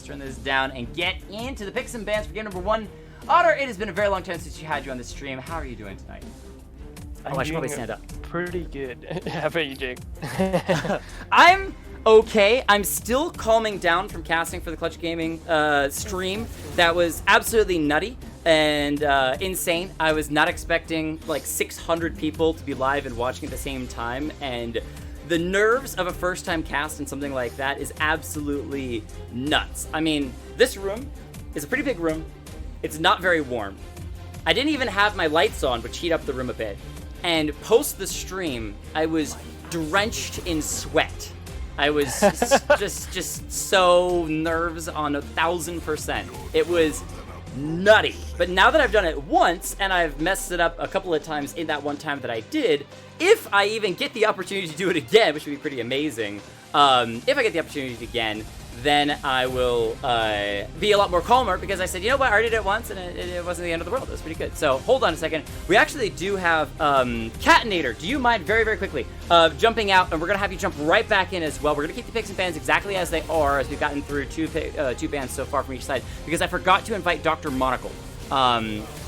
turn this down and get into the picks and bans for game number 1. Otter, it has been a very long time since you had you on the stream. How are you doing tonight? I should probably stand up. Pretty good. How about you, Jake? I'm okay. I'm still calming down from casting for the Clutch Gaming stream. That was absolutely nutty and insane. I was not expecting like 600 people to be live and watching at the same time, and the nerves of a first-time cast and something like that is absolutely nuts. I mean, this room is a pretty big room. It's not very warm. I didn't even have my lights on, which heat up the room a bit. And post the stream, I was drenched in sweat. I was just so nerves on 1,000%. It was nutty. But now that I've done it once, and I've messed it up a couple of times in that one time that I did, if I even get the opportunity to do it again, which would be pretty amazing, if I get the opportunity again, then I will be a lot more calmer, because I said, you know what, I already did it once, and it wasn't the end of the world. It was pretty good. So hold on a second. We actually do have Catinator. Do you mind very, very quickly jumping out, and we're going to have you jump right back in as well. We're going to keep the picks and bans exactly as they are, as we've gotten through two bans so far from each side, because I forgot to invite Dr. Monocle. Oh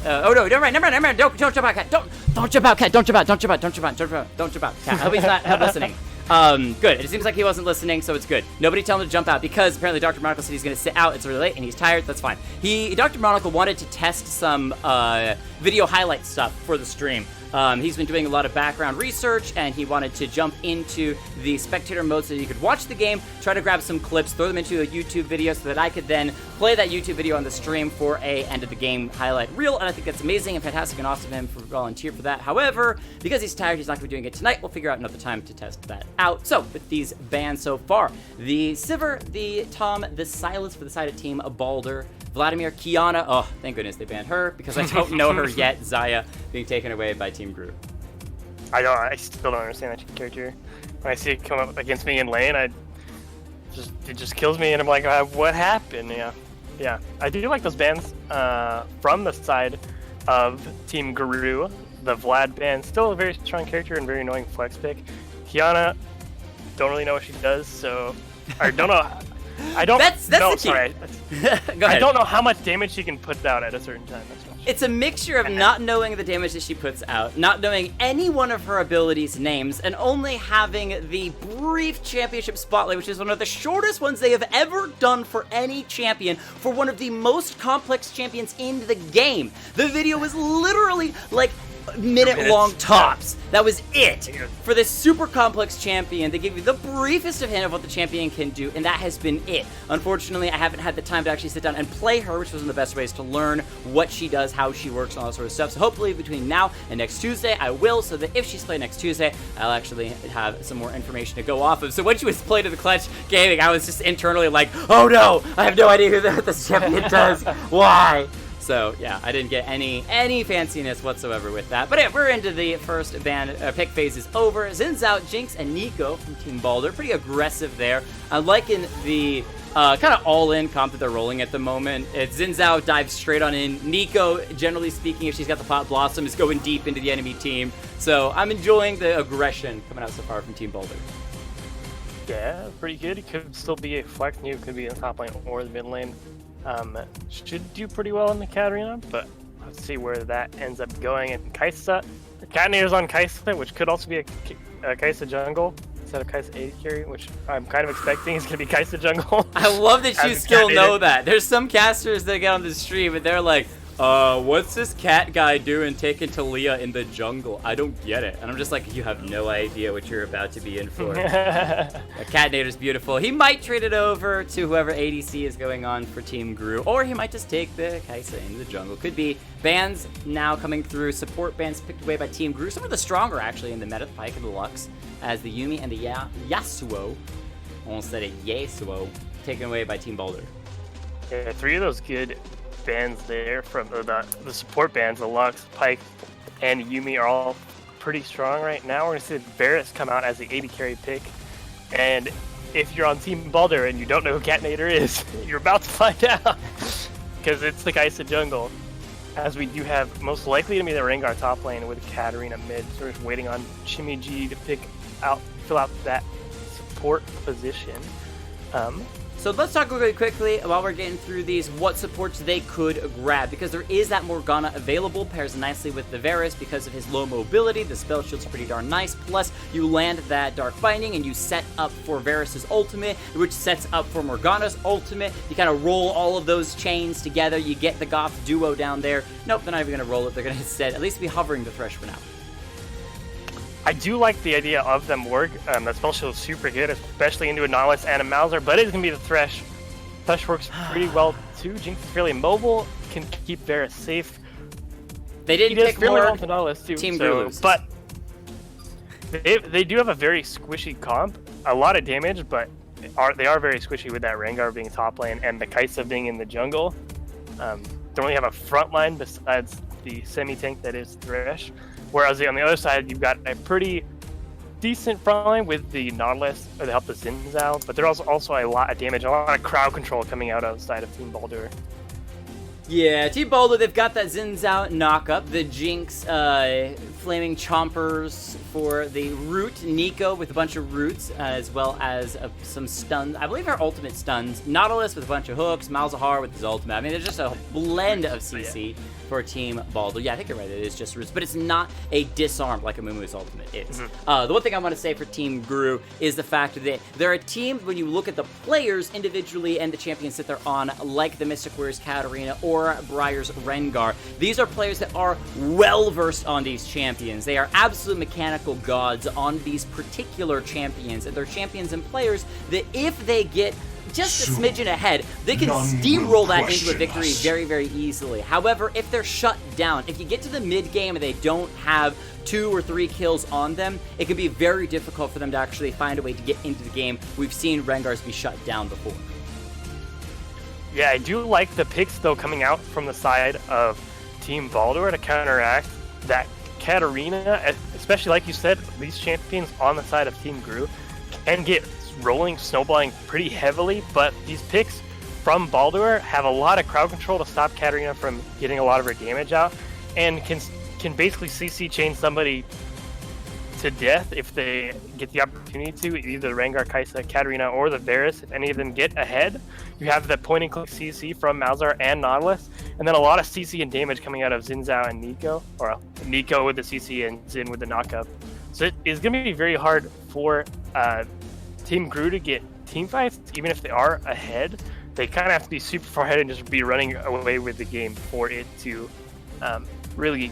no, never mind. Don't jump out, Cat. Don't jump out, Cat. Don't jump out, Cat. I hope he's not listening. Good. It seems like he wasn't listening, so it's good. Nobody tell him to jump out, because apparently Dr. Monocle said he's going to sit out. It's really late, and he's tired. That's fine. Dr. Monocle wanted to test some video highlight stuff for the stream. He's been doing a lot of background research, and he wanted to jump into the spectator mode so that you could watch the game, try to grab some clips, throw them into a YouTube video so that I could then play that YouTube video on the stream for a end of the game highlight reel. And I think that's amazing and fantastic and awesome of him for volunteer for that. However, because he's tired, he's not going to be doing it tonight. We'll figure out another time to test that out. So with these bans so far, the Sivir, the Tom, the Silas for the side of Team Baldur, Vladimir, Kiana, oh, thank goodness they banned her, because I don't know her yet. Zaya being taken away by Team Groot. I still don't understand that character. When I see it come up against me in lane, it just kills me, and I'm like, what happened? Yeah. I do like those bans from the side of Team Guru. The Vlad ban, still a very strong character and very annoying flex pick. Kiana, don't really know what she does, so I don't know. That's the key. Sorry. Go ahead. I don't know how much damage she can put out at a certain time. It's a mixture of not knowing the damage that she puts out, not knowing any one of her abilities' names, and only having the brief championship spotlight, which is one of the shortest ones they have ever done for any champion, for one of the most complex champions in the game. The video was literally like minute-long tops. That was it for this super complex champion. They give you the briefest of hint of what the champion can do, and that has been it. Unfortunately, I haven't had the time to actually sit down and play her, which was one of the best ways to learn what she does, how she works, and all that sort of stuff. So hopefully between now and next Tuesday, I will, so that if she's played next Tuesday, I'll actually have some more information to go off of. So when she was played to the Clutch Gaming, I was just internally like, oh no, I have no idea who this champion does. Why? So yeah, I didn't get any fanciness whatsoever with that. But yeah, we're into the first pick phase is over. Zin's out, Jinx and Nico from Team Baldur. Pretty aggressive there. I'm liking the kind of all-in comp that they're rolling at the moment. Zin's Zhao dives straight on in. Nico, generally speaking, if she's got the Pot Blossom, is going deep into the enemy team. So I'm enjoying the aggression coming out so far from Team Baldur. Yeah, pretty good. It could still be a flex. It could be in the top lane or the mid lane. Should do pretty well in the Katarina, but let's see where that ends up going. And Kai'Sa, the Catinator's on Kai'Sa, which could also be a Kai'Sa jungle instead of Kai'Sa AD carry, which I'm kind of expecting is going to be Kai'Sa jungle. I love that you still know that. There's some casters that get on the stream and they're like, what's this cat guy doing taking Talia in the jungle? I don't get it. And I'm just like, you have no idea what you're about to be in for. Catinator's beautiful. He might trade it over to whoever ADC is going on for Team Gru, or he might just take the Kai'Sa into the jungle. Could be bans now coming through. Support bans picked away by Team Gru. Some of the stronger, actually, in the meta, the Pyke and the Lux, as the Yuumi and the Yasuo, almost said it, Yasuo, taken away by Team Baldur. Yeah, 3 of those good bans there from the support bans. The Lux, Pyke, and Yuumi are all pretty strong right now. We're going to see Varus come out as the AD carry pick. And if you're on Team Baldur and you don't know who Catinator is, you're about to find out. Because it's the Kai'Sa jungle. As we do have most likely to be the Rengar top lane with Katarina mid. So we're just waiting on Chimmy G to fill out that support position. So let's talk really quickly, while we're getting through these, what supports they could grab, because there is that Morgana available, pairs nicely with the Varus because of his low mobility. The spell shield's pretty darn nice, plus you land that Dark Binding and you set up for Varus's ultimate, which sets up for Morgana's ultimate. You kind of roll all of those chains together, you get the Goth duo down there. Nope, they're not even going to roll it, they're going to instead at least be hovering the Thresh for now. I do like the idea of them work. That spell shield is super good, especially into a Nautilus and a Mauser, but it's going to be the Thresh. Thresh works pretty well too. Jinx is fairly mobile, can keep Varus safe. They didn't pick more well Nautilus too, Team Gru. But they do have a very squishy comp. A lot of damage, but they are very squishy with that Rengar being top lane and the Kai'Sa being in the jungle. They only have a front line besides the semi-tank that is Thresh. Whereas on the other side, you've got a pretty decent front line with the Nautilus, or the help of Xin Zhao, but there's also a lot of damage, a lot of crowd control coming out outside of Team Baldur. Yeah, Team Baldur, they've got that Xin Zhao knock-up, the Jinx Flaming Chompers for the Root, Nico with a bunch of roots, as well as some stuns. I believe her ultimate stuns. Nautilus with a bunch of hooks, Malzahar with his ultimate. I mean, there's just a blend of CC for Team Baldur. Yeah, I think you're right, it is just roots, but it's not a disarm like a Mumu's ultimate is. The one thing I want to say for Team Gru is the fact that they're a team, when you look at the players individually and the champions that they're on, like the Mystic Warriors Katarina or Briar's Rengar, these are players that are well-versed on these champions. They are absolute mechanical gods on these particular champions, and they're champions and players that if they get just a smidgen ahead, they can steamroll that into a victory very, very easily. However, if they're shut down, if you get to the mid-game and they don't have 2 or 3 kills on them, it can be very difficult for them to actually find a way to get into the game. We've seen Rengars be shut down before. Yeah, I do like the picks, though, coming out from the side of Team Baldur to counteract that Katarina, especially like you said, these champions on the side of Team Gru can get rolling, snowballing pretty heavily, but these picks from Baldur have a lot of crowd control to stop Katarina from getting a lot of her damage out, and can basically CC chain somebody to death if they get the opportunity to, either Rengar, Kai'Sa, Katarina, or the Varus. If any of them get ahead, you have the point and click CC from Malzahar and Nautilus, and then a lot of CC and damage coming out of Xin Zhao and Nico, or Nico with the CC and Xin with the knockup. So it is going to be very hard for Team Gru to get team fights, even if they are ahead. They kind of have to be super far ahead and just be running away with the game for it to really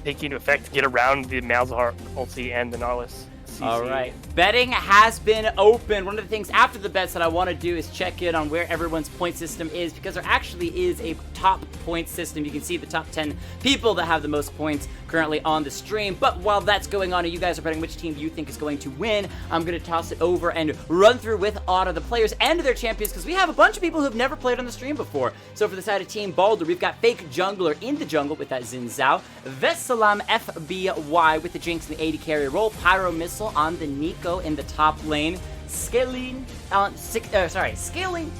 take into effect, get around the Malzahar ulti and the Nautilus CC. All right, betting has been open. One of the things after the bets that I want to do is check in on where everyone's point system is, because there actually is a top point system. You can see the top 10 people that have the most points currently on the stream. But while that's going on and you guys are betting which team you think is going to win, I'm going to toss it over and run through with Otto the players and their champions, because we have a bunch of people who've never played on the stream before. So for the side of Team Baldur, we've got Fake Jungler in the jungle with that Xin Zhao, Vesalam FBY with the Jinx and the 80 carry role, Pyro Missile on the Nico in the top lane, Scaling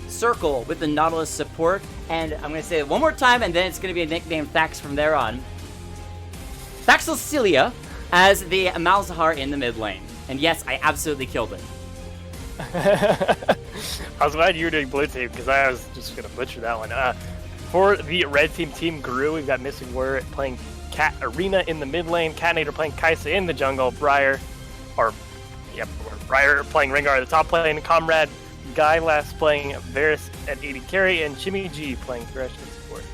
Circle with the Nautilus support, and I'm going to say it one more time, and then it's going to be a nickname Thax from there on. Thaxelcilia as the Malzahar in the mid lane. And yes, I absolutely killed him. I was glad you were doing blue team, because I was just going to butcher that one. For the red team, Team Gru, we've got Mystic Warrior playing Katarina in the mid lane, Catnator playing Kai'Sa in the jungle, Briar playing Rengar at the top lane, Comrade Guylas playing Varus at 80 carry, and Jimmy G playing Thresh at support.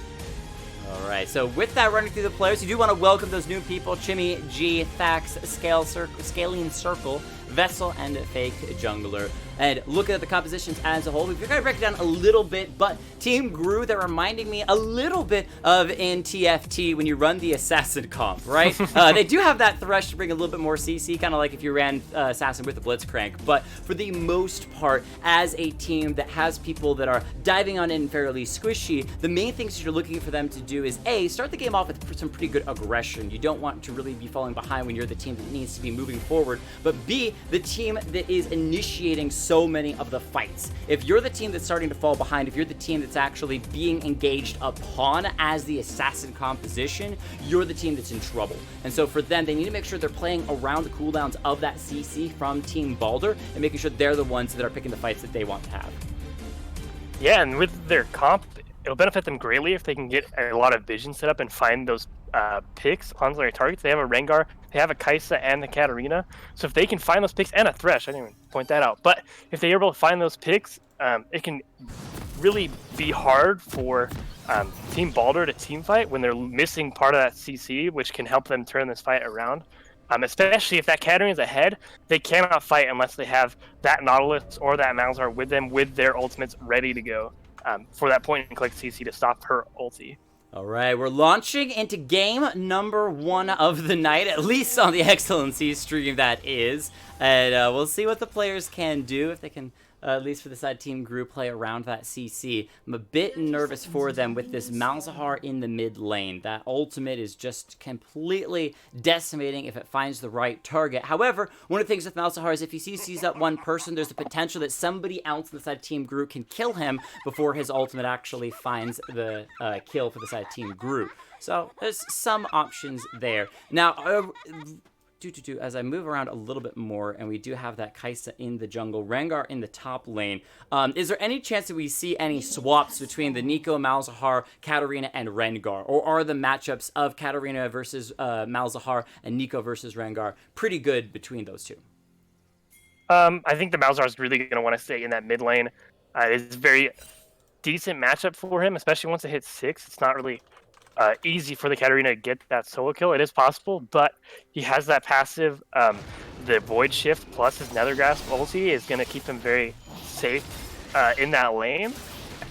All right, so with that running through the players, you do want to welcome those new people: Chimmy G, Thax, Scaling Circle, Vessel, and Fake Jungler. And looking at the compositions as a whole, we've got to break it down a little bit, but Team Gru, they're reminding me a little bit of in TFT when you run the Assassin comp, right? They do have that Thresh to bring a little bit more CC, kind of like if you ran Assassin with the Blitzcrank, but for the most part, as a team that has people that are diving on in fairly squishy, the main things that you're looking for them to do is A, start the game off with some pretty good aggression. You don't want to really be falling behind when you're the team that needs to be moving forward, but B, the team that is initiating so many of the fights. If you're the team that's starting to fall behind, if you're the team that's actually being engaged upon as the assassin composition, you're the team that's in trouble. And so for them, they need to make sure they're playing around the cooldowns of that CC from Team Baldur and making sure they're the ones that are picking the fights that they want to have. Yeah, and with their comp, it'll benefit them greatly if they can get a lot of vision set up and find those picks on their targets. They have a Rengar, they have a Kai'Sa, and the Katarina. So if they can find those picks, and a Thresh, I didn't even point that out. But if they're able to find those picks, it can really be hard for Team Baldur to team fight when they're missing part of that CC, which can help them turn this fight around. Especially if that Katarina's ahead, they cannot fight unless they have that Nautilus or that Malzahar with them with their ultimates ready to go for that point and click CC to stop her ulti. All right, we're launching into game number 1 of the night, at least on the XLNC stream, that is. And we'll see what the players can do, if they can, at least for the side team group, play around that CC. I'm a bit nervous for them with this Malzahar in the mid lane. That ultimate is just completely decimating if it finds the right target. However, one of the things with Malzahar is if he CCs up one person, there's the potential that somebody else in the side team group can kill him before his ultimate actually finds the kill for the side team group. So there's some options there. Now, as I move around a little bit more, and we do have that Kai'Sa in the jungle, Rengar in the top lane, is there any chance that we see any swaps between the Neeko, Malzahar, Katarina, and Rengar? Or are the matchups of Katarina versus Malzahar and Neeko versus Rengar pretty good between those two? I think the Malzahar is really going to want to stay in that mid lane. It's a very decent matchup for him, especially once it hits 6. It's not really easy for the Katarina to get that solo kill. It is possible, but he has that passive, the Void Shift plus his Nethergrasp ulti is going to keep him very safe in that lane.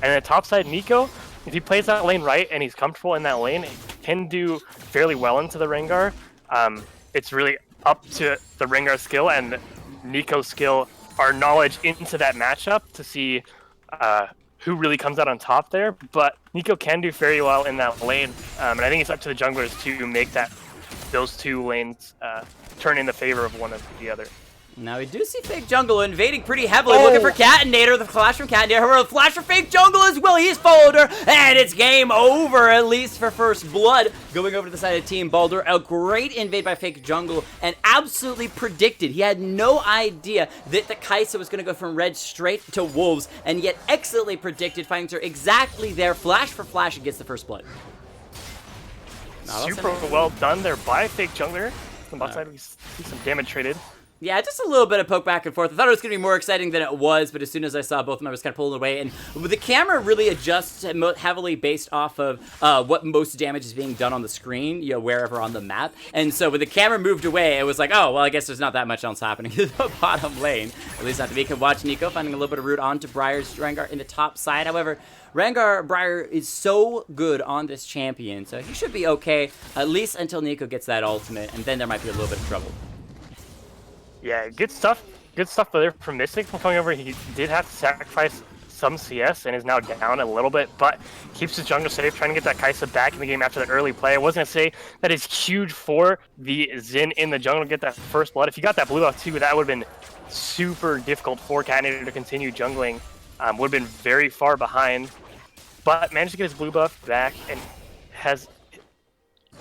And the top side, Neeko, if he plays that lane right and he's comfortable in that lane, he can do fairly well into the Rengar. It's really up to the Rengar skill and Neeko's skill, our knowledge into that matchup to see who really comes out on top there, but Neeko can do very well in that lane, and I think it's up to the junglers to make those two lanes turn in the favor of one of the other. Now we do see Fake Jungle invading pretty heavily, looking for Catinator, the flash from Catinator, however, the flash for Fake Jungle as well, he's followed her, and it's game over, at least for first blood. Going over to the side of Team Baldur, a great invade by Fake Jungle, and absolutely predicted. He had no idea that the Kai'Sa was going to go from red straight to wolves, and yet excellently predicted, finds her exactly there, flash for flash, and gets the first blood. Super well done there by Fake Jungler. On the bot side, we see some damage traded. Yeah, just a little bit of poke back and forth. I thought it was going to be more exciting than it was, but as soon as I saw both of them, I was kind of pulling away. And the camera really adjusts heavily based off of what most damage is being done on the screen, you know, wherever on the map. And so when the camera moved away, it was like, oh, well, I guess there's not that much else happening in the bottom lane. At least not to be. Can watch Neeko finding a little bit of root onto Briar's Rengar in the top side. However, Rengar Briar is so good on this champion, so he should be okay, at least until Neeko gets that ultimate, and then there might be a little bit of trouble. Yeah, good stuff. Good stuff there from Mystic. From coming over, he did have to sacrifice some CS and is now down a little bit, but keeps his jungle safe, trying to get that Kai'Sa back in the game after that early play. I was going to say that is huge for the Xin in the jungle to get that first blood. If you got that blue buff too, that would have been super difficult for Catinator to continue jungling. Would have been very far behind, but managed to get his blue buff back and has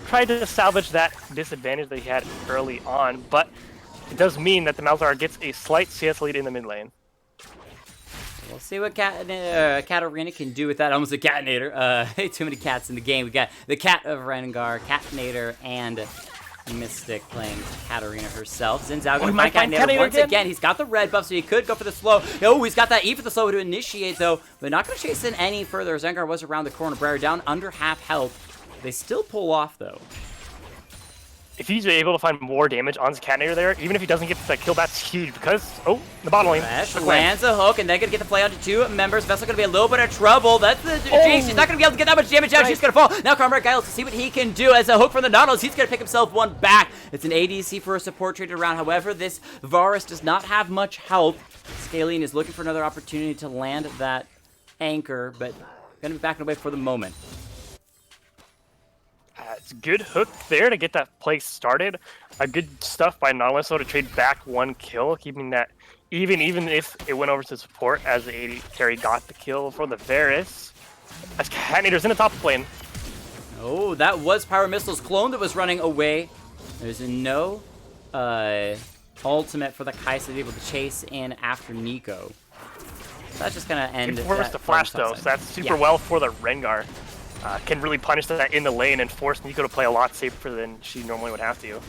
tried to salvage that disadvantage that he had early on, but it does mean that the Malzahar gets a slight CS lead in the mid lane. We'll see what Katarina can do with that. Almost a Catinator. Too many cats in the game. We got the Cat of Rengar, Catinator, and Mystic playing Katarina herself. Zin's out going to find Catinator once again. He's got the red buff, so he could go for the slow. Oh, he's got that E for the slow to initiate, though, but not going to chase in any further. Rengar was around the corner. Briar down under half health. They still pull off, though. If he's able to find more damage on his Catinator there, even if he doesn't get that kill, that's huge because, oh, the bottom lane. Lands a hook, and they're going to get the play onto two members. Vessel going to be a little bit of trouble. That's the Jinx. He's not going to be able to get that much damage out. She's going to fall. Now Comrade Giles to see what he can do as a hook from the Nautilus. He's going to pick himself one back. It's an ADC for a support traded around. However, this Varus does not have much health. Scalene is looking for another opportunity to land that anchor, but going to be backing away for the moment. It's a good hook there to get that play started. Good stuff by Nautilus to trade back one kill, keeping that even if it went over to support as the AD carry got the kill for the Varus. As Catinator's in the top lane. Oh, that was Pyro Missile's clone that was running away. There's no ultimate for the Kai'Sa to be able to chase in after Neeko. That's just gonna end. It forced the flash though, so that's super well for the Rengar. Can really punish that in the lane and force Nico to play a lot safer than she normally would have to.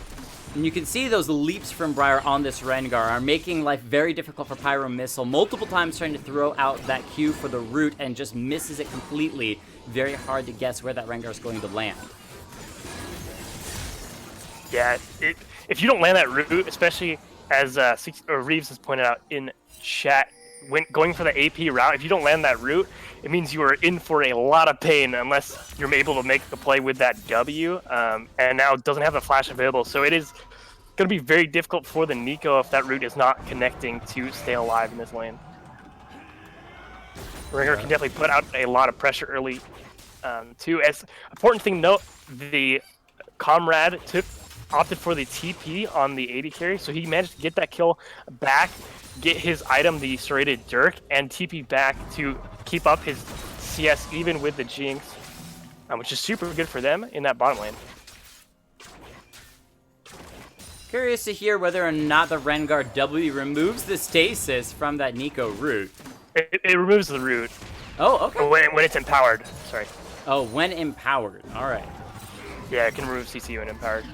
And you can see those leaps from Briar on this Rengar are making life very difficult for Pyro Missile. Multiple times trying to throw out that Q for the root and just misses it completely. Very hard to guess where that Rengar is going to land. Yeah, if you don't land that root, especially as Reeves has pointed out in chat, when going for the AP route, if you don't land that root, it means you are in for a lot of pain unless you're able to make the play with that W, and now it doesn't have the flash available. So it is going to be very difficult for the Nico if that root is not connecting to stay alive in this lane. Rengar can definitely put out a lot of pressure early, too. As important thing to note, the Comrade opted for the TP on the AD carry, so he managed to get that kill back, get his item, the serrated Dirk, and TP back to keep up his CS even with the Jinx, which is super good for them in that bottom lane. Curious to hear whether or not the Rengar W removes the stasis from that Nico root. It removes the root. Oh, okay. When it's empowered, sorry. Oh, when empowered. All right. Yeah, it can remove CC when empowered.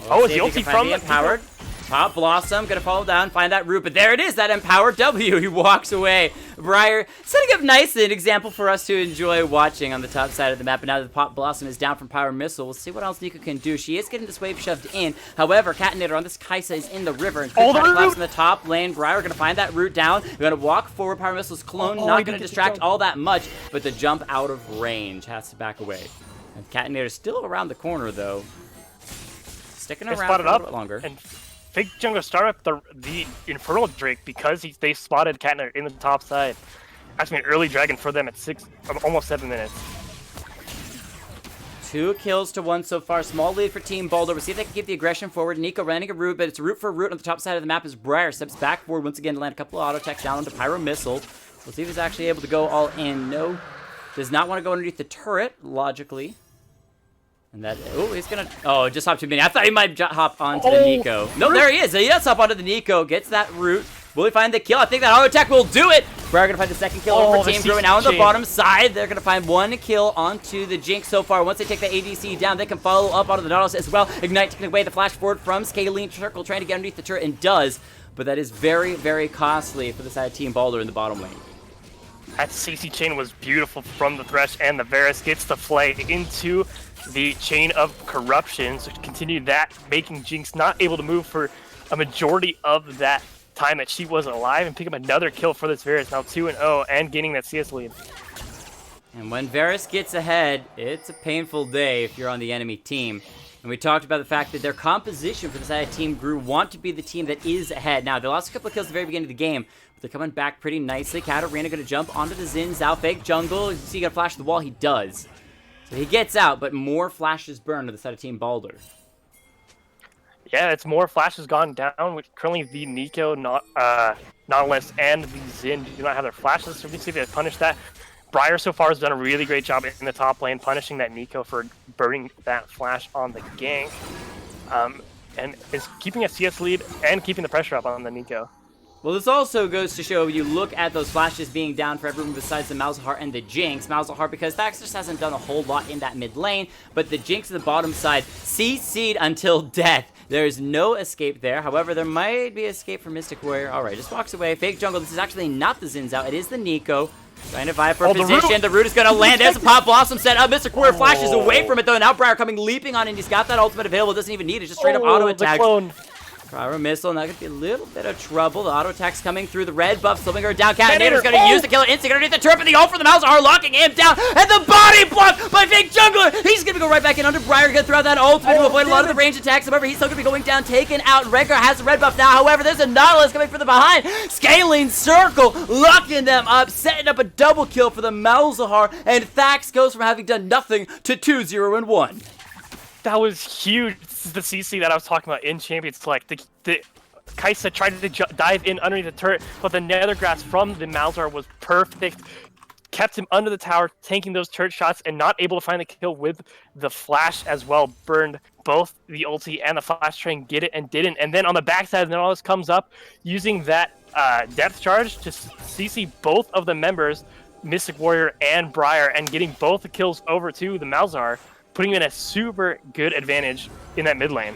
Well, is the ulti from the empowered? Pop Blossom, gonna fall down, find that root, but there it is, that empowered W. He walks away. Briar setting up nicely, an example for us to enjoy watching on the top side of the map. And now that the Pop Blossom is down from Power Missile, we'll see what else Nico can do. She is getting this wave shoved in. However, Catinator on this Kai'Sa is in the river and could try to collapse in the top lane. Briar gonna find that root down. We're gonna walk forward. Power Missile's clone, not gonna distract all that much, but the jump out of range has to back away. And Catinator's still around the corner though. Sticking around for a little bit longer. And Fake Jungle start up the Infernal Drake because they spotted Catner in the top side. Actually, an early dragon for them at almost 7 minutes. 2 kills to 1 so far. Small lead for Team Baldur. We'll see if they can keep the aggression forward. Nico landing a root, but it's root for root on the top side of the map as Briar steps back forward once again to land a couple of auto attacks down onto Pyro Missile. We'll see if he's actually able to go all in. No, does not want to go underneath the turret, logically. And that, oh, he's gonna, oh, just hop to me. I thought he might hop onto the Nico. No, there he is. He does hop onto the Nico, gets that root. Will he find the kill? I think that auto attack will do it. We're gonna find the second kill over Team Drew. Now on the bottom side, they're gonna find 1 kill onto the Jinx so far. Once they take the ADC down, they can follow up onto the Nautilus as well. Ignite taking away the flash forward from Scaling Circle, trying to get underneath the turret, and does. But that is very, very costly for the side of Team Baldur in the bottom lane. That CC chain was beautiful from the Thresh, and the Varus gets the play into the chain of corruption, so to continue that, making Jinx not able to move for a majority of that time that she was alive, and pick up another kill for this Varus, now 2-0, and gaining that CS lead. And when Varus gets ahead, it's a painful day if you're on the enemy team. And we talked about the fact that their composition for the side of Team Gru want to be the team that is ahead. Now, they lost a couple of kills at the very beginning of the game, but they're coming back pretty nicely. Katarina going to jump onto the Xin Zhao fake jungle. You see, he got to flash the wall. He does. So he gets out, but more flashes burn to the side of Team Baldur. Yeah, it's more flashes gone down, which currently the Nico, Nautilus, and the Xin do not have their flashes, so we can see if they punish that. Briar so far has done a really great job in the top lane, punishing that Nico for burning that flash on the gank. And is keeping a CS lead and keeping the pressure up on the Nico. Well, this also goes to show, you look at those flashes being down for everyone besides the Malzahar and the Jinx. Malzahar, because Thax just hasn't done a whole lot in that mid lane, but the Jinx on the bottom side, CC'd until death. There's no escape there. However, there might be escape for Mystic Warrior. All right, just walks away. Fake jungle. This is actually not the Xin Zhao. It is the Nico. Trying to vie for position. The root is going to land. There's a Pop Blossom set up. Mystic Warrior flashes away from it, though. Now Briar coming leaping on, and he's got that ultimate available. Doesn't even need it. Just straight up auto attack. Pyro Missile, now going to be a little bit of trouble. The auto attack's coming through the red buff, slipping her down. Catinator's going to use the killer instinct underneath the turret, and the ult for the Malzahar, locking him down. And the body block by Fake Jungler. He's going to go right back in under Briar, going to throw out that ultimate to avoid a lot of the range attacks. However, he's still going to be going down, taken out. Rengar has the red buff now. However, there's a Nautilus coming from the behind. Scaling Circle, locking them up, setting up a double kill for the Malzahar. And Thax goes from having done nothing to 2-0-1. That was huge. This is the CC that I was talking about in Champions Select. The Kai'Sa tried to dive in underneath the turret, but the Nethergrass from the Malzahar was perfect. Kept him under the tower, tanking those turret shots, and not able to find the kill with the flash as well. Burned both the ulti and the flash train, get it and didn't. And then on the backside, the Nautilus comes up using that depth charge to CC both of the members, Mystic Warrior and Briar, and getting both the kills over to the Malzahar, putting him in a super good advantage in that mid lane.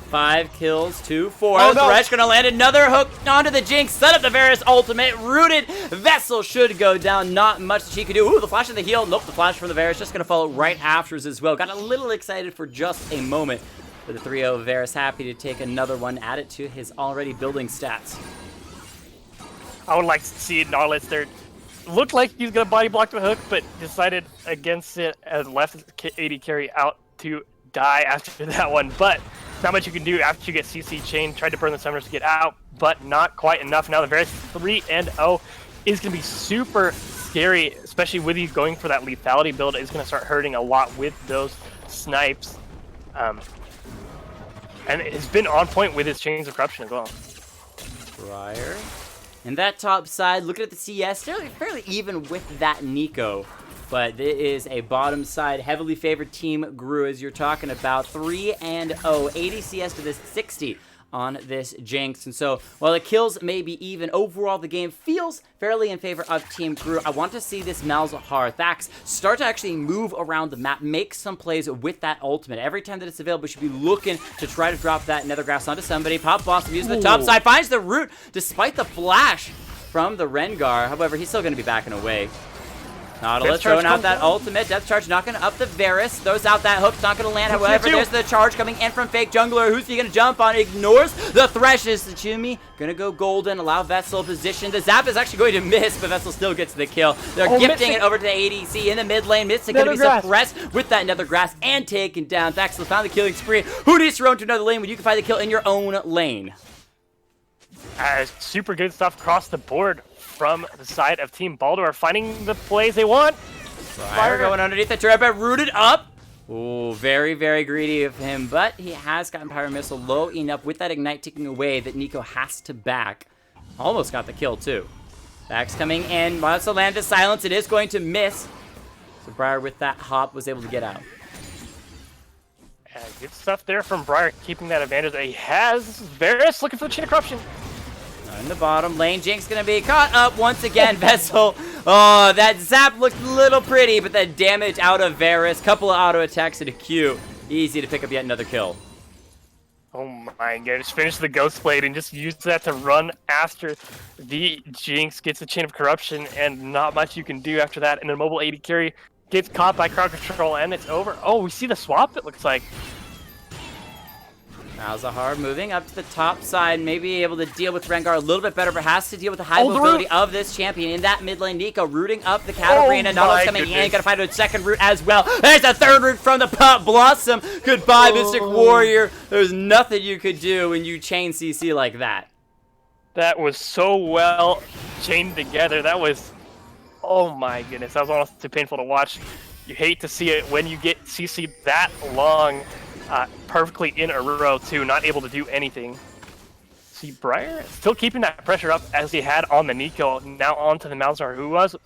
5 kills to 4. Oh, no. Thresh gonna land another hook onto the Jinx. Set up the Varus ultimate. Rooted. Vessel should go down. Not much she could do. Ooh, the flash of the heal. Nope, the flash from the Varus just gonna follow right after as well. Got a little excited for just a moment. But the 3-0 Varus happy to take another one, add it to his already building stats. I would like to see Nautilus there. Looked like he was gonna body block the hook, but decided against it and left AD carry out to die after that one. But not much you can do after you get CC chain. Tried to burn the summoners to get out, but not quite enough. Now the Varus 3-0 is going to be super scary, especially with you going for that lethality build. It's going to start hurting a lot with those snipes. And it's been on point with his Chains of Corruption as well. Briar. And that top side, looking at the CS, fairly even with that Nico. But it is a bottom side, heavily favored team Gru, as you're talking about. 3-0, 80 CS to this 60 on this Jinx. And so, while the kills may be even, overall the game feels fairly in favor of Team Gru. I want to see this Malzahar Thax start to actually move around the map, make some plays with that ultimate. Every time that it's available, we should be looking to try to drop that Nether Grass onto somebody. Pop Blossom uses the top side, finds the root, despite the flash from the Rengar. However, he's still going to be backing away. Nautilus throwing out that ultimate. Depth charge not going to up the Varus. Throws out that hook. Not going to land. However, there's the charge coming in from Fake Jungler. Who's he going to jump on? Ignores the Threshes. Tsumi going to go golden. Allow Vessel position. The Zap is actually going to miss, but Vessel still gets the kill. They're gifting it over to the ADC in the mid lane. Mystic going to be suppressed with that Nether Grass and taken down. Thaxel found the killing spree. Who needs to run to another lane when you can find the kill in your own lane? Super good stuff across the board from the side of Team Baldur, finding the plays they want. Fire going underneath the turret, but rooted up. Ooh, very, very greedy of him, but he has gotten Pyro Missile low enough with that Ignite ticking away that Nico has to back. Almost got the kill, too. Back's coming in, wants to land the silence. It is going to miss. So Briar with that hop was able to get out. Good stuff there from Briar, keeping that advantage that he has. Varus looking for the Chain of Corruption. In the bottom lane, Jinx gonna be caught up once again. Vessel. Oh, that zap looked a little pretty, but the damage out of Varus. Couple of auto attacks at a Q. Easy to pick up yet another kill. Oh my goodness, finish the Ghost Blade and just use that to run after the Jinx. Gets the Chain of Corruption, and not much you can do after that. And the mobile AD carry gets caught by crowd control, and it's over. Oh, we see the swap, it looks like. Malzahar moving up to the top side, maybe able to deal with Rengar a little bit better, but has to deal with the high mobility of this champion in that mid lane. Nico rooting up the Cat Arena. Nautilus coming in, gotta find a second root as well. There's a third root from the Pop Blossom. Goodbye, Mystic Warrior. There's nothing you could do when you chain CC like that. That was so well chained together. That was, oh my goodness, that was almost too painful to watch. You hate to see it when you get CC that long. Perfectly in a row too, not able to do anything. See, Briar still keeping that pressure up as he had on the Nico, now onto the Malzahar, who was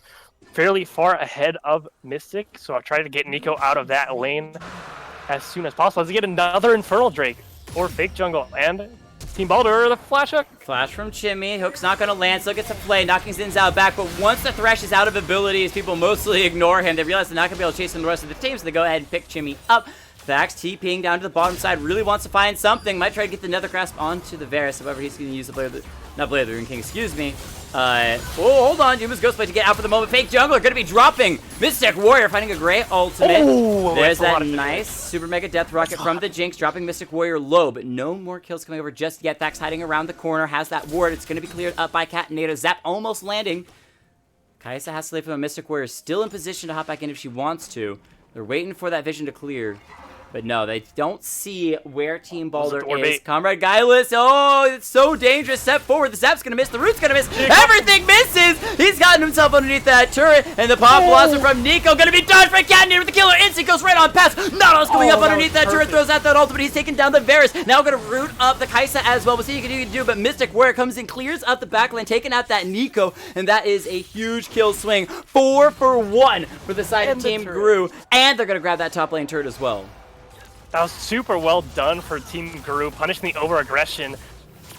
fairly far ahead of Mystic, so I'll try to get Nico out of that lane as soon as possible. As he get another Infernal Drake or Fake Jungle, and Team Baldur, the flash hook. Flash from Chimmy, hook's not gonna land, still gets to play, knocking Zin's out back, but once the Thresh is out of abilities, people mostly ignore him. They realize they're not gonna be able to chase him the rest of the team, so they go ahead and pick Chimmy up. Thax TPing down to the bottom side, really wants to find something. Might try to get the Nether Grasp onto the Varus. However, he's going to use the Blade of the Rune King, excuse me. Oh, hold on. Yuma's Ghostblade to get out for the moment. Fake Jungler going to be dropping. Mystic Warrior finding a great ultimate. Ooh, there's that nice Super Mega Death Rocket from the Jinx, dropping Mystic Warrior low, but no more kills coming over just yet. Thax hiding around the corner, has that ward. It's going to be cleared up by Catanado. Zap almost landing. Kaisa has to leave from a Mystic Warrior, still in position to hop back in if she wants to. They're waiting for that vision to clear. But no, they don't see where Team Baldur is. Comrade Guileless, oh, it's so dangerous. Step forward, the Zap's going to miss, the Root's going to miss. Everything misses. He's gotten himself underneath that turret. And the Pop Blossom from Nico going to be dodged by Catanir with the killer instant. Goes right on past. Nautilus coming up underneath that turret, throws out that ultimate. He's taking down the Varus. Now going to root up the Kaisa as well. We'll see what you can do. But Mystic Warrior comes in, clears up the backline, taking out that Nico. And that is a huge kill swing. 4 for 1 for the side of Team Gru. And they're going to grab that top lane turret as well. That was super well done for Team Gru, punishing the over-aggression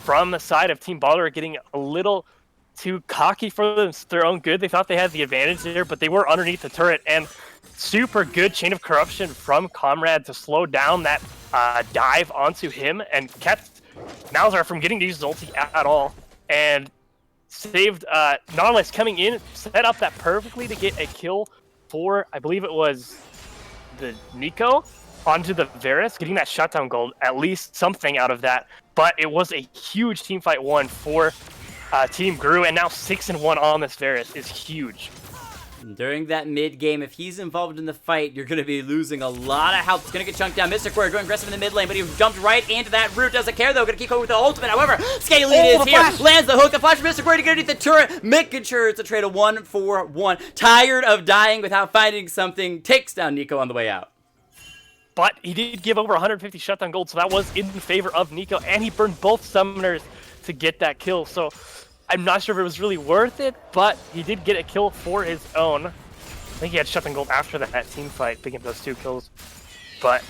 from the side of Team Baldur getting a little too cocky for their own good. They thought they had the advantage there, but they were underneath the turret, and super good chain of corruption from Comrade to slow down that dive onto him and kept Malzahar from getting to use his ulti at all, and saved Nautilus coming in, set up that perfectly to get a kill for, I believe it was the Nico onto the Varus, getting that shutdown gold, at least something out of that. But it was a huge teamfight one for Team Gru, and now 6-1 on this Varus is huge. During that mid game, if he's involved in the fight, you're going to be losing a lot of health. It's going to get chunked down. Mystic Warrior going aggressive in the mid lane, but he jumped right into that root. Doesn't care, though. Going to keep going with the ultimate. However, Scaly is here. Flash. Lands the hook. The flash from Mystic Warrior to get underneath the turret, making sure it's a trade of 1-4-1. Tired of dying without finding something. Takes down Nico on the way out. But he did give over 150 shutdown gold, so that was in favor of Nico, and he burned both summoners to get that kill. So I'm not sure if it was really worth it, but he did get a kill for his own. I think he had shutdown gold after that team fight, picking up those 2 kills. But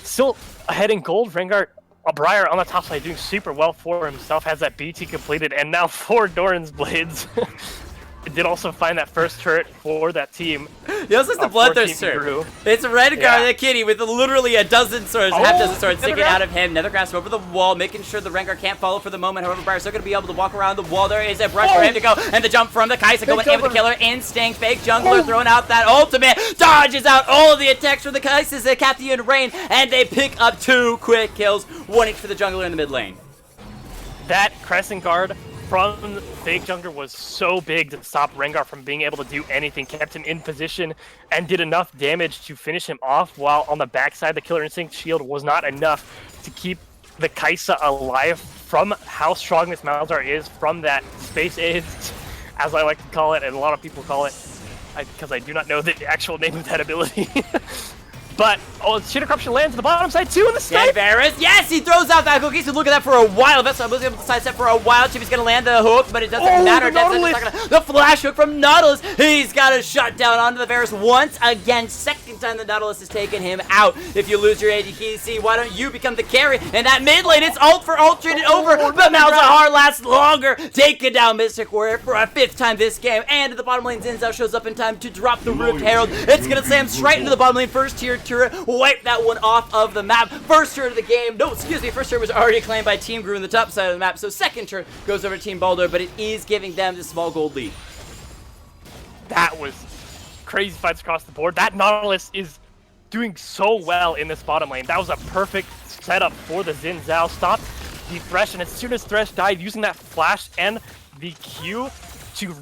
still ahead in gold. Rengar Briar on the top side doing super well for himself, has that BT completed, and now 4 Doran's Blades. Did also find that first turret for that team. He also has the Bloodthirster. It's Rengar the kitty with literally a dozen swords, half dozen swords sticking out of him. Nethergrass over the wall, making sure the Rengar can't follow for the moment. However, Briar's still going to be able to walk around the wall. There is a brush for him to go, and the jump from the Kai'Sa going in with the killer instinct. Fake jungler throwing out that ultimate, dodges out all of the attacks from the Kai'Sas, the Cathian Rain, and they pick up 2 quick kills, 1 each for the jungler in the mid lane. That Crescent Guard from Fake Jungler was so big to stop Rengar from being able to do anything, kept him in position, and did enough damage to finish him off, while on the backside, the Killer Instinct shield was not enough to keep the Kai'Sa alive from how strong this Malzahar is from that Space Age, as I like to call it, and a lot of people call it, because I do not know the actual name of that ability. But, Chain of Corruption lands to the bottom side too in the snipe. Varus, yes, he throws out that hook. He's been looking at that for a while. Vessel was able to sidestep for a while. Chibi's going to land the hook, but it doesn't matter. The flash hook from Nautilus. He's got a shutdown onto the Varus once again. Second time the Nautilus has taken him out. If you lose your ADC, why don't you become the carry? In that mid lane, it's ult for ult, traded over, but Malzahar lasts longer. Taking down Mystic Warrior for a 5th time this game. And at the bottom lane, Xin Zhao shows up in time to drop the Root Herald. It's going to slam straight into the bottom lane. First tier turret, wipe that one off of the map. First turret of the game, no, excuse me, first turret was already claimed by Team Gru in the top side of the map, so second turret goes over to Team Baldur, but it is giving them the small gold lead. That was crazy fights across the board. That Nautilus is doing so well in this bottom lane. That was a perfect setup for the Xin Zhao. Stopped the Thresh, and as soon as Thresh died, using that flash and the Q to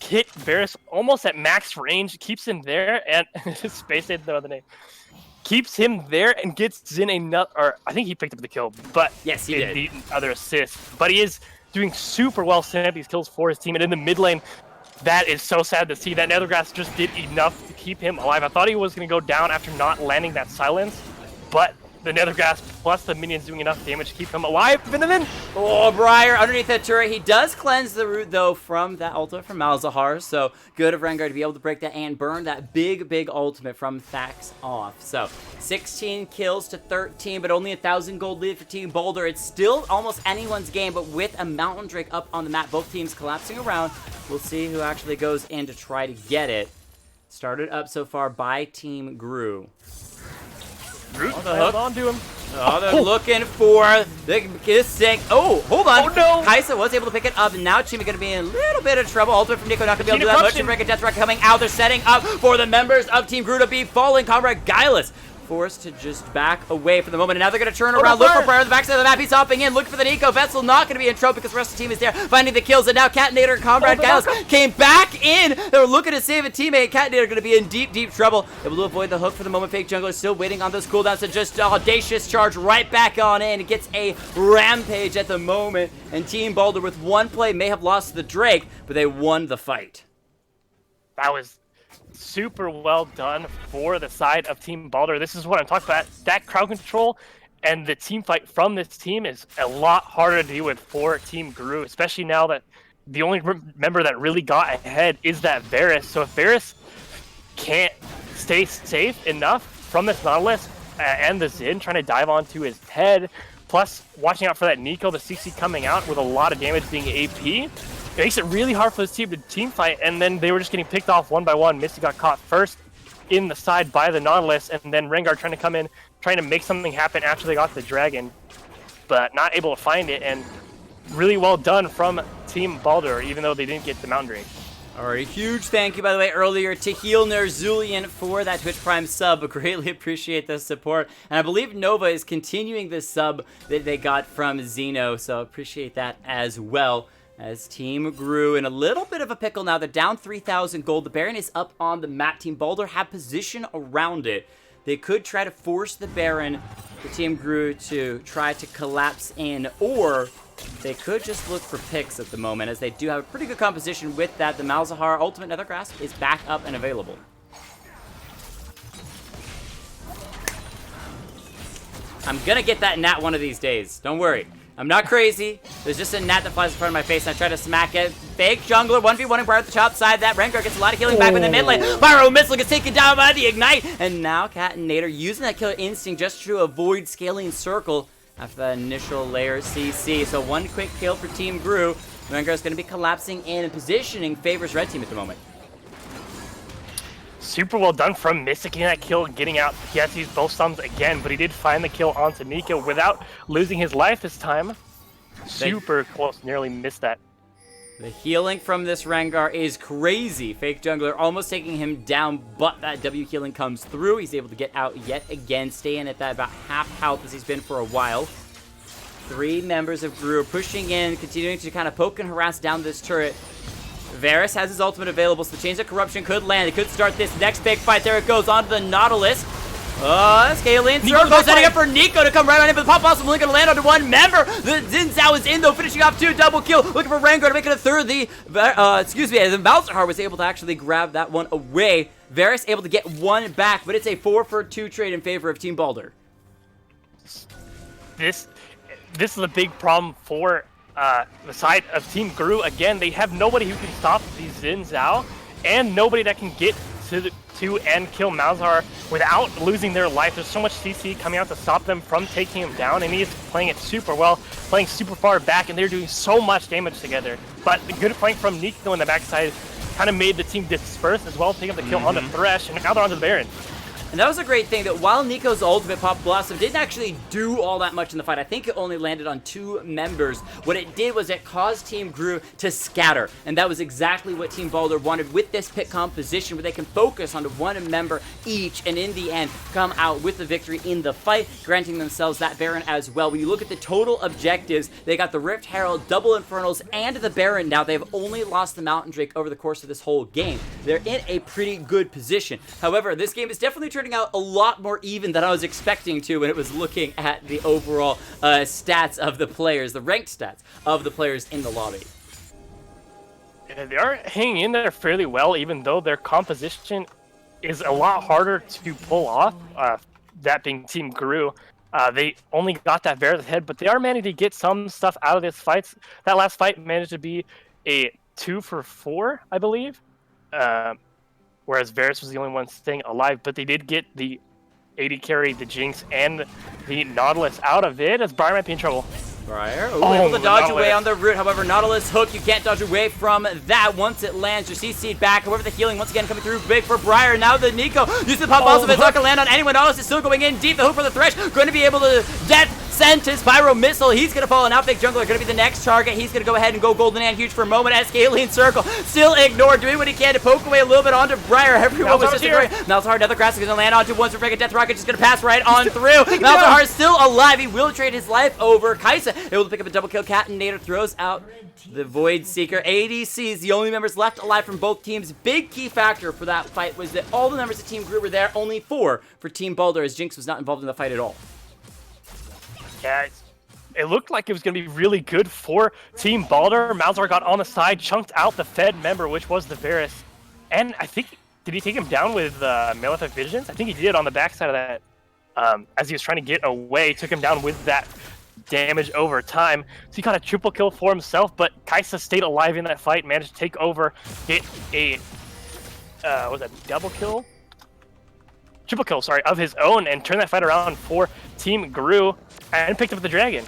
hit Varus almost at max range, keeps him there, and Space Age, the other name. Keeps him there and gets Xin another, or I think he picked up the kill, but yes, he did. The other assist. But he is doing super well setting up these kills for his team. And in the mid lane, that is so sad to see. That Nethergrass just did enough to keep him alive. I thought he was going to go down after not landing that silence, but the Nethergrass plus the minions doing enough damage to keep him alive. And then, Briar underneath that turret. He does cleanse the root, though, from that ultimate from Malzahar. So good of Rengar to be able to break that and burn that big ultimate from Thax off. So 16 kills to 13, but only 1,000 gold lead for Team Baldur. It's still almost anyone's game, but with a Mountain Drake up on the map, both teams collapsing around. We'll see who actually goes in to try to get it. Started up so far by Team Gru. Hold on to him. Oh, they're looking for the mistake. Oh, hold on. Oh, no. Kai'Sa was able to pick it up. Now Chimi going to be in a little bit of trouble. Ultimate from Nico not going to be able to do that much. And Break Death Rock coming out. They're setting up for the members of Team Gru to be falling. Comrade Guileless forced to just back away for the moment. And now they're going to turn around, look for Briar on the backside of the map. He's hopping in, looking for the Nico. Vessel not going to be in trouble because the rest of the team is there, finding the kills. And now Catinator and Comrade Guileless came back in. They were looking to save a teammate. Catinator going to be in deep trouble. Able to avoid the hook for the moment. Fake Jungler still waiting on those cooldowns to just audacious charge right back on in. It gets a rampage at the moment. And Team Baldur with one play may have lost the Drake, but they won the fight. That was super well done for the side of Team Baldur. This is what I'm talking about. That crowd control and the team fight from this team is a lot harder to deal with for Team Gru, especially now that the only member that really got ahead is that Varus. So if Varus can't stay safe enough from this Nautilus and the Xin trying to dive onto his head, plus watching out for that Nico, the CC coming out with a lot of damage being AP. It makes it really hard for this team to team fight, and then they were just getting picked off one by one. Misty got caught first in the side by the Nautilus, and then Rengar trying to come in, trying to make something happen after they got the Dragon, but not able to find it, and really well done from Team Baldur, even though they didn't get the Mountain Drake. Alright, huge thank you, by the way, earlier to Heel Nerzulian for that Twitch Prime sub. Greatly appreciate the support. And I believe Nova is continuing the sub that they got from Xeno, so appreciate that as well. As Team Gru in a little bit of a pickle now. They're down 3,000 gold. The Baron is up on the map. Team Baldur have position around it. They could try to force the Baron, the Team Gru, to try to collapse in, or they could just look for picks at the moment, as they do have a pretty good composition with that. The Malzahar Ultimate Nether Grasp is back up and available. I'm gonna get that nat one of these days. Don't worry. I'm not crazy. There's just a gnat that flies in front of my face, and I try to smack it. Fake jungler, 1v1 Briar at the top side. That Rengar gets a lot of healing back in the mid lane. Pyro Missile gets taken down by the Ignite. And now Cat and Nader using that Killer Instinct just to avoid scaling Circle after that initial layer CC. So one quick kill for Team Gru. Rengar is going to be collapsing in, and positioning favors Red Team at the moment. Super well done from Mystic in that kill, getting out. He has to use both stuns again, but he did find the kill onto Nico without losing his life this time. Super close, nearly missed that. The healing from this Rengar is crazy. Fake jungler almost taking him down, but that W healing comes through. He's able to get out yet again, staying at that about half health as he's been for a while. 3 members of Gru pushing in, continuing to kind of poke and harass down this turret. Varus has his ultimate available, so the Chains of Corruption could land. It could start this next big fight. There it goes, onto the Nautilus. Scaling Circle, setting up for Nico to come right on in, but the pop also only going to land onto one member. The Xin Zhao is in, though, finishing off 2, double kill. Looking for Rengar to make it a third. The Malzahar was able to actually grab that one away. Varus able to get one back, but it's a 4-for-2 trade in favor of Team Baldur. This is a big problem for the side of Team Gru. Again, they have nobody who can stop the Xin Zhao, and nobody that can get to and kill Malzahar without losing their life. There's so much CC coming out to stop them from taking him down, and he is playing it super well, playing super far back, and they're doing so much damage together. But the good flank from Nico in the backside kind of made the team disperse as well, taking up the kill on the Thresh, and now they're onto the Baron. And that was a great thing, that while Nico's ultimate Pop Blossom didn't actually do all that much in the fight, I think it only landed on 2 members. What it did was it caused Team Gru to scatter, and that was exactly what Team Baldur wanted with this pick composition, where they can focus on 1 member each, and in the end, come out with the victory in the fight, granting themselves that Baron as well. When you look at the total objectives, they got the Rift Herald, Double Infernals, and the Baron. Now, they've only lost the Mountain Drake over the course of this whole game. They're in a pretty good position. However, this game is definitely turning out a lot more even than I was expecting to when it was looking at the overall stats of the players, the ranked stats of the players in the lobby. Yeah, they are hanging in there fairly well, even though their composition is a lot harder to pull off, that being Team Gru. They only got that Varus head, but they are managing to get some stuff out of this fight. That last fight managed to be a 2-for-4, I believe. Whereas Varus was the only one staying alive, but they did get the AD carry, the Jinx, and the Nautilus out of it, as Briar might be in trouble. Briar, able to dodge away on the root. However, Nautilus hook, you can't dodge away from that once it lands. Your CC back. However, the healing once again coming through big for Briar. Now the Nico uses the pop also, but it's not going to land on anyone else. It's still going in deep. The hook for the Thresh, going to be able to death sentence Pyro Missile. He's going to fall, and now Fake Jungler going to be the next target. He's going to go ahead and go Golden and Huge for a moment as Scaling Circle still ignored, doing what he can to poke away a little bit onto Briar. Everyone was just ignoring. Malzahar, Nether Grass is going to land onto once for Break a Death Rocket, just going to pass right on through. Malzahar is still alive. He will trade his life over. Kaisa able to pick up a double kill. Cat and Nader throws out the Void Seeker. ADCs, the only members left alive from both teams. Big key factor for that fight was that all the members of Team Gru were there, only 4 for Team Baldur, as Jinx was not involved in the fight at all. Yeah, it looked like it was going to be really good for Team Baldur. Malzahar got on the side, chunked out the Fed member, which was the Varus. And I think, did he take him down with Malefic Visions? I think he did on the backside of that. As he was trying to get away, took him down with that damage over time. So he got a triple kill for himself, but Kaisa stayed alive in that fight, managed to take over, get a, was that double kill? Triple kill, sorry, of his own, and turn that fight around for Team Gru. And picked up the dragon.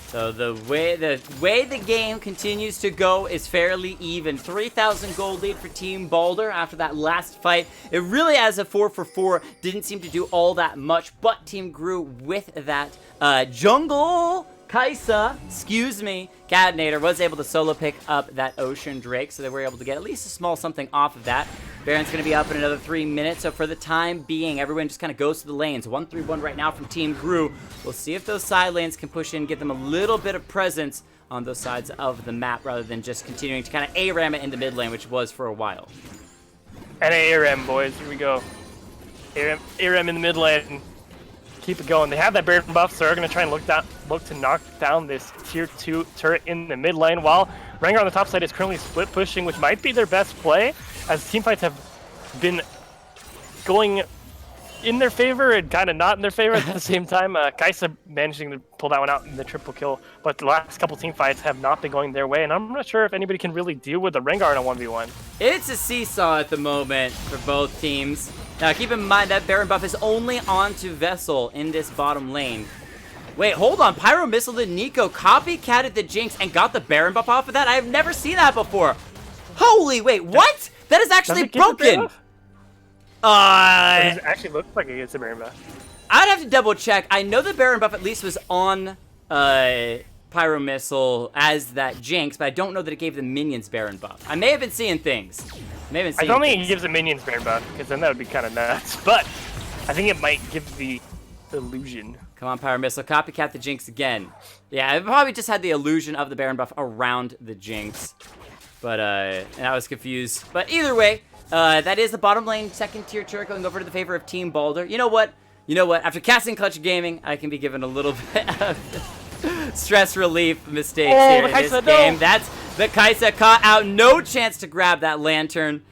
So the way the game continues to go is fairly even. 3,000 gold lead for Team Baldur after that last fight. It really, as a 4-for-4, didn't seem to do all that much, but Team Gru with that jungle Kaisa, Catinator was able to solo pick up that Ocean Drake, so they were able to get at least a small something off of that. Baron's going to be up in another 3 minutes, so for the time being, everyone just kind of goes to the lanes. 1-3-1 right now from Team Gru. We'll see if those side lanes can push in, give them a little bit of presence on those sides of the map, rather than just continuing to kind of ARAM it in the mid lane, which was for a while. And ARAM, boys, here we go. ARAM in the mid lane. Keep it going. They have that Baron buff, so they're going to try and look to knock down this tier 2 turret in the mid lane, while Rengar on the top side is currently split pushing, which might be their best play, as teamfights have been going in their favor and kind of not in their favor at the same time. Kaisa managing to pull that one out in the triple kill, but the last couple teamfights have not been going their way, and I'm not sure if anybody can really deal with the Rengar in a 1v1. It's a seesaw at the moment for both teams. Now, keep in mind that Baron buff is only onto Vessel in this bottom lane. Wait, hold on. Pyro Missile to Nico copycatted the Jinx and got the Baron buff off of that? I have never seen that before. Holy, wait, what? That is actually broken. It actually looks like it gets a Baron buff. I'd have to double check. I know the Baron buff at least was on Pyro Missile as that Jinx, but I don't know that it gave the minions Baron buff. I may have been seeing things. I don't think it gives the minions Baron buff, because then that would be kind of nuts. But I think it might give the illusion. Come on, Pyro Missile. Copycat the Jinx again. Yeah, it probably just had the illusion of the Baron buff around the Jinx. But, and I was confused. But either way, that is the bottom lane second tier turret going over to the favor of Team Baldur. You know what? After casting Clutch Gaming, I can be given a little bit of stress relief mistakes here in this game. That's the Kaisa caught out. No chance to grab that lantern.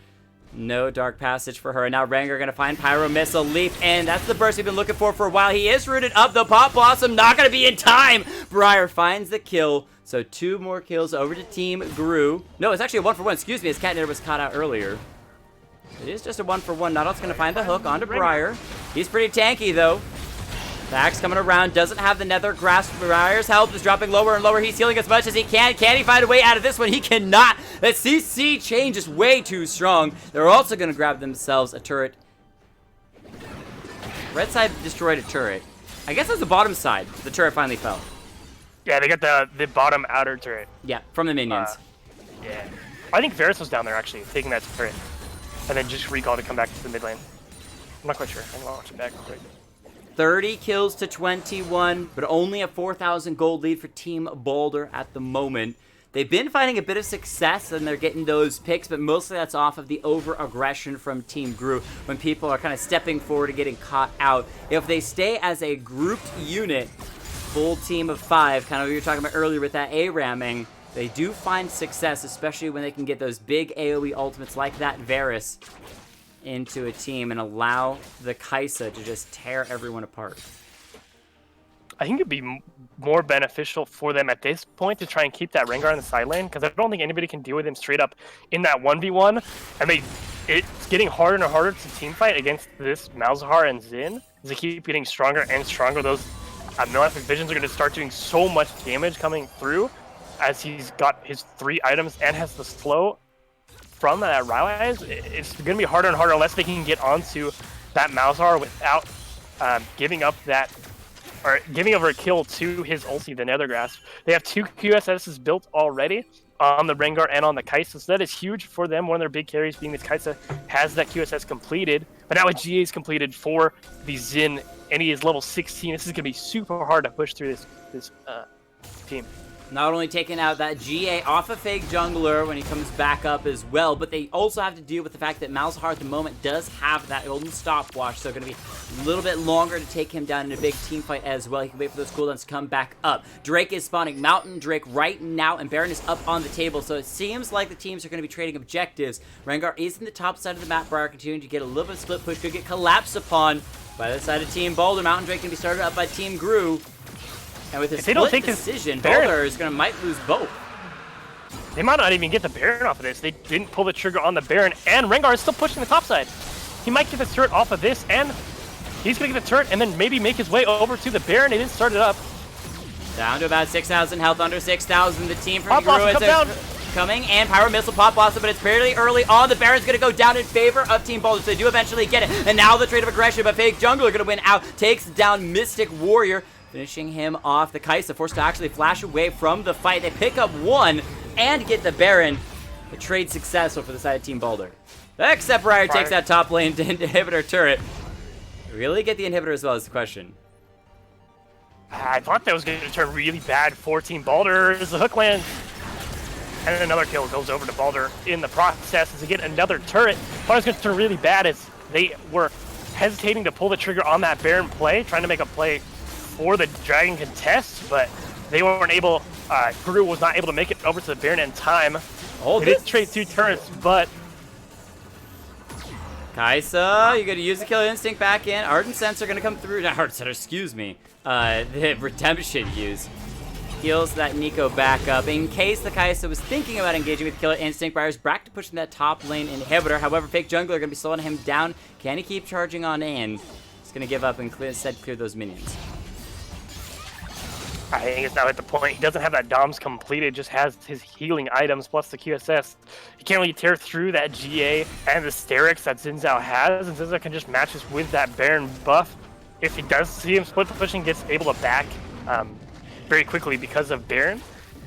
No Dark Passage for her. Now Rengar going to find Pyro Missile, leap in. That's the burst we've been looking for a while. He is rooted up, though. Pop Blossom not going to be in time. Briar finds the kill. So 2 more kills over to Team Gru. No, it's actually a 1-for-1. Excuse me, as Catinator was caught out earlier. It is just a 1-for-1. Nautilus going to find the hook onto Briar. He's pretty tanky, though. Vax coming around, doesn't have the Nether Grasp. Briar's health is dropping lower and lower. He's healing as much as he can. Can he find a way out of this one? He cannot. The CC change is way too strong. They're also going to grab themselves a turret. Red side destroyed a turret. I guess that's the bottom side. The turret finally fell. Yeah, they got the bottom outer turret. Yeah, from the minions. Yeah. I think Varus was down there, actually, taking that turret. And then just recall to come back to the mid lane. I'm not quite sure. I'm going to watch it back real quick. 30 kills to 21, but only a 4,000 gold lead for Team Baldur at the moment. They've been finding a bit of success, and they're getting those picks, but mostly that's off of the over-aggression from Team Gru when people are kind of stepping forward and getting caught out. If they stay as a grouped unit, full team of 5, kind of what you were talking about earlier with that A-ramming, they do find success, especially when they can get those big AoE ultimates like that Varus into a team and allow the Kaisa to just tear everyone apart. I think it'd be more beneficial for them at this point to try and keep that Rengar in the side lane, because I don't think anybody can deal with him straight up in that 1v1. And it's getting harder and harder to teamfight against this Malzahar and Xin as they keep getting stronger and stronger. Those Malefic Visions are going to start doing so much damage coming through as he's got his 3 items and has the slow from that Rise. It's going to be harder and harder unless they can get onto that Malzahar without giving up that, or giving over a kill to his ulti, the Nether Grasp. They have 2 QSSs built already on the Rengar and on the Kaisa, so that is huge for them. One of their big carries being this Kaisa has that QSS completed, but now with GA's completed for the Xin, and he is level 16. This is going to be super hard to push through this team. Not only taking out that GA off a fake jungler when he comes back up as well, but they also have to deal with the fact that Malzahar at the moment does have that golden stopwatch, so going to be a little bit longer to take him down in a big team fight as well. He can wait for those cooldowns to come back up. Drake is spawning Mountain Drake right now, and Baron is up on the table, so it seems like the teams are going to be trading objectives. Rengar is in the top side of the map. Briar continuing to get a little bit of split push, could get collapsed upon by the side of Team Baldur. Mountain Drake can be started up by Team Gru. And with his split decision, Baldur is might lose both. They might not even get the Baron off of this. They didn't pull the trigger on the Baron, and Rengar is still pushing the top side. He might get the turret off of this, and He's going to get the turret and then maybe make his way over to the Baron. It didn't start it up. Down to about 6,000 health, under 6,000. The team from Pop Blossom, come down. Coming, and Pyro Missile Pop Blossom, but it's fairly early on. The Baron's going to go down in favor of Team Baldur, so they do eventually get it. And now the trade of aggression, but Fake Jungler going to win out. Takes down Mystic Warrior, finishing him off. The Kai'Sa forced to actually flash away from the fight. They pick up one and get the Baron. The trade successful for the side of Team Baldur. Except Briar takes that top lane to inhibitor turret. Really get the inhibitor as well is the question. I thought that was going to turn really bad for Team Baldur. The hook lands. And then another kill goes over to Baldur in the process as they get another turret. Thought it was going to turn really bad as they were hesitating to pull the trigger on that Baron play, trying to make a play for the Dragon contest, but they weren't able, Guru was not able to make it over to the Baron in time. Oh, they did trade 2 turrets, but... Kai'Sa, you're going to use the Killer Instinct back in. Ardent Sense are going to come through. Not Ardent Sense, excuse me. The Redemption use. Heals that Nico back up. In case the Kai'Sa was thinking about engaging with Killer Instinct, Briar's back to pushing that top lane inhibitor. However, Fake Jungler are going to be slowing him down. Can he keep charging on in? He's going to give up and clear those minions. I think it's now at the point. He doesn't have that Doms completed, just has his healing items plus the QSS. He can't really tear through that GA and the Sterix that Xin Zhao has, and Xin Zhao can just match this with that Baron buff. If he does see him split pushing, gets able to back very quickly because of Baron,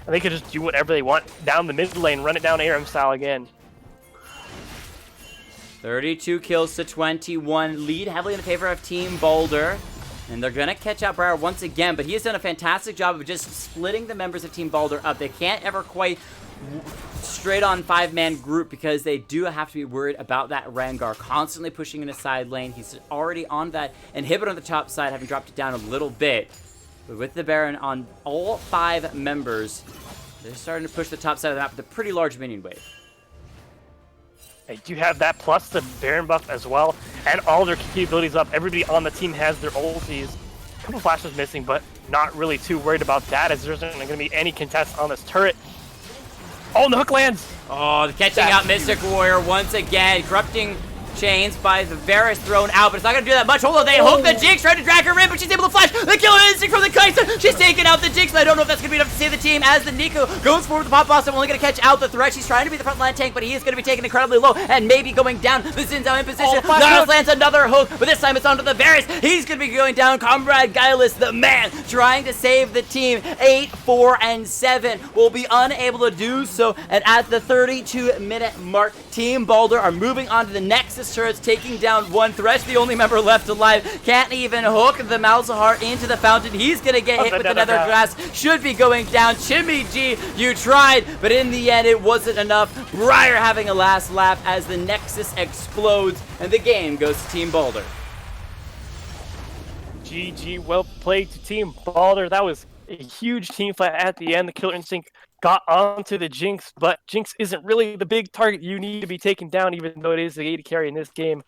and they can just do whatever they want down the mid lane, run it down ARM style again. 32 kills to 21. Lead heavily in favor of Team Baldur. And they're going to catch out Briar once again, but he has done a fantastic job of just splitting the members of Team Baldur up. They can't ever quite straight on 5-man group because they do have to be worried about that Rengar constantly pushing in a side lane. He's already on that inhibitor on the top side, having dropped it down a little bit. But with the Baron on all 5 members, they're starting to push the top side of the map with a pretty large minion wave. They do have that plus the Baron buff as well, and all their key abilities up. Everybody on the team has their ultis. A couple flashes missing, but not really too worried about that as there isn't going to be any contest on this turret. Oh, and the hook lands! Oh, catching out Mystic Warrior once again. Corrupting Chains by the Varus thrown out, but it's not going to do that much. Hold on, they hook the Jinx, trying to drag her in, but she's able to flash. The Killer Instinct from the Kai'Sa. She's taking out the Jinx, but I don't know if that's going to be enough to save the team as the Nico goes forward with the Pop Blossom. Only going to catch out the threat. She's trying to be the front line tank, but he is going to be taken incredibly low and maybe going down. The Xin Zhao in position. Niles lands another hook, but this time it's onto the Varus. He's going to be going down. Comrade Guileless, the man, trying to save the team. 8, 4, and 7 will be unable to do so. And at the 32-minute mark, Team Baldur are moving on to the Nexus turrets, taking down one. Thresh, the only member left alive, can't even hook the Malzahar into the fountain. He's gonna get hit with another glass. Should be going down. Chimmy G, you tried, but in the end it wasn't enough. Briar having a last laugh as the Nexus explodes and the game goes to Team Baldur. GG, well played to Team Baldur. That was a huge team fight at the end. The Killer Instinct got onto the Jinx, but Jinx isn't really the big target you need to be taken down, even though it is the AD carry in this game.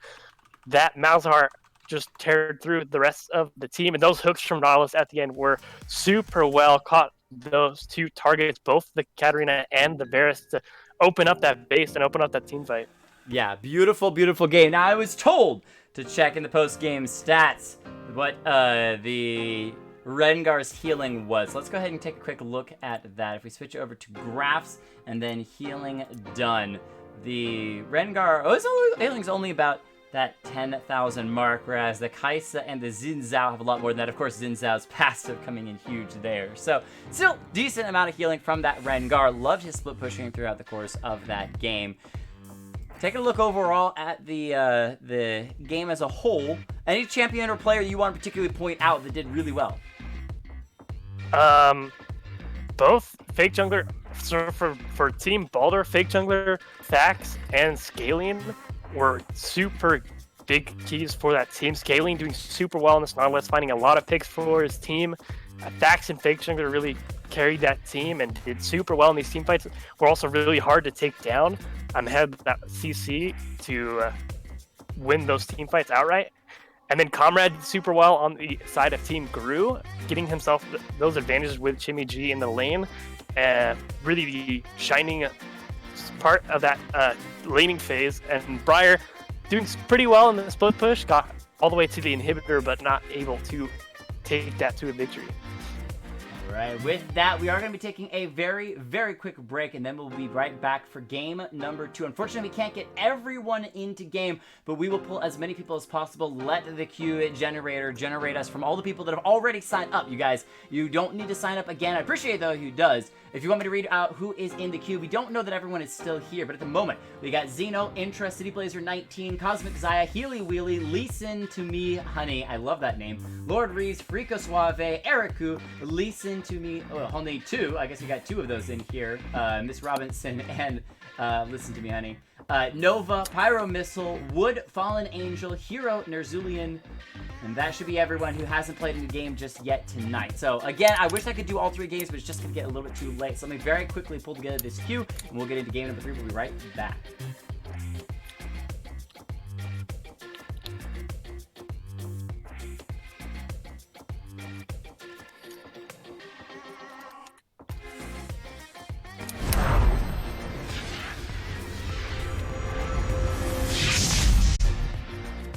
That Malzahar just teared through the rest of the team, and those hooks from Nautilus at the end were super well caught. Those 2 targets, both the Katarina and the Varus, to open up that base and open up that team fight. Yeah, beautiful, beautiful game. Now, I was told to check in the post-game stats what the Rengar's healing was. Let's go ahead and take a quick look at that. If we switch over to graphs and then healing done, the Rengar, healing's only about that 10,000 mark, whereas the Kai'Sa and the Xin Zhao have a lot more than that. Of course, Xin Zhao's passive coming in huge there. So, still decent amount of healing from that Rengar. Loved his split pushing throughout the course of that game. Taking a look overall at the game as a whole, any champion or player you want to particularly point out that did really well? Both Fake Jungler, so for Team Baldur, Fake Jungler, Thax, and Scalian were super big keys for that team. Scalian doing super well in this Nautilus, finding a lot of picks for his team. Thax and Fake Jungler really carried that team and did super well in these team fights. Were also really hard to take down. Had that CC to win those team fights outright. And then Comrade did super well on the side of Team Guru, getting himself those advantages with Chimmy G in the lane. Really the shining part of that laning phase. And Briar doing pretty well in the split push, got all the way to the inhibitor, but not able to take that to a victory. All right, with that, we are going to be taking a very, very quick break, and then we'll be right back for game number 2. Unfortunately, we can't get everyone into game, but we will pull as many people as possible. Let the queue generator generate us from all the people that have already signed up. You guys, you don't need to sign up again. I appreciate, though, who does. If you want me to read out who is in the queue, we don't know that everyone is still here, but at the moment, we got Xeno, Intra, City Blazer 19, Cosmic Zaya, Healy Wheelie, Listen to Me Honey, I love that name, Lord Reeves, Frico Suave, Eriku, Listen to Me, only 2, I guess we got 2 of those in here, Miss Robinson and Listen to Me Honey. Nova, Pyro Missile, Wood, Fallen Angel, Hero, Nerzulian, and that should be everyone who hasn't played in the game just yet tonight. So again, I wish I could do all 3 games, but it's just going to get a little bit too late. So let me very quickly pull together this queue, and we'll get into game number 3. We'll be right back.